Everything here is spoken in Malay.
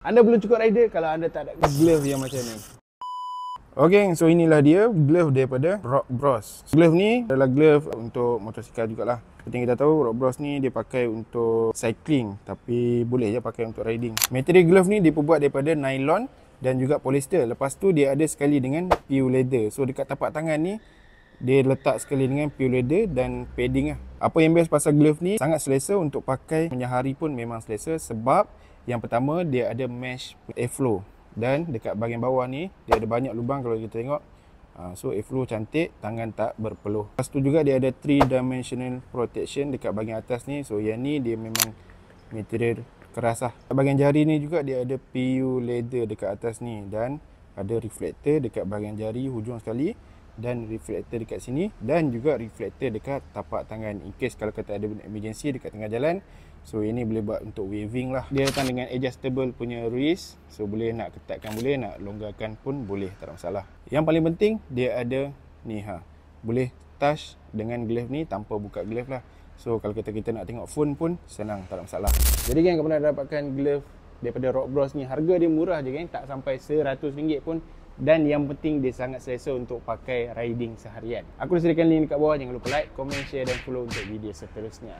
Anda belum cukup rider kalau anda tak ada glove yang macam ni. Okay, so inilah dia glove daripada Rock Bros. Glove ni adalah glove untuk motosikal jugalah. Seperti kita tahu, Rock Bros ni dia pakai untuk cycling, tapi boleh je pakai untuk riding. Material glove ni diperbuat daripada nylon dan juga polyester. Lepas tu dia ada sekali dengan pure leather. So dekat tapak tangan ni dia letak sekali dengan pure leather dan padding lah. Apa yang best pasal glove ni, sangat selesa untuk pakai punya hari pun memang selesa. Sebab yang pertama dia ada mesh airflow. Dan dekat bahagian bawah ni dia ada banyak lubang kalau kita tengok. So airflow cantik, tangan tak berpeluh. Lepas tu juga dia ada 3-dimensional protection dekat bahagian atas ni. So yang ni dia memang material keras lah. Bahagian jari ni juga dia ada pure leather dekat atas ni. Dan ada reflector dekat bahagian jari hujung sekali. Dan reflector dekat sini. Dan juga reflector dekat tapak tangan. In case kalau kata ada emergency dekat tengah jalan. So ini boleh buat untuk waving lah. Dia datang dengan adjustable punya wrist. So boleh nak ketatkan boleh, nak longgarkan pun boleh, tak ada masalah. Yang paling penting dia ada ni boleh touch dengan glove ni tanpa buka glove lah. So kalau kita nak tengok phone pun senang, tak ada masalah. Jadi kan kalau nak dapatkan glove daripada Rock Bros ni, harga dia murah je kan, tak sampai RM100 pun. Dan yang penting dia sangat selesa untuk pakai riding seharian. Aku dah sediakan link dekat bawah. Jangan lupa like, komen, share dan follow untuk video seterusnya.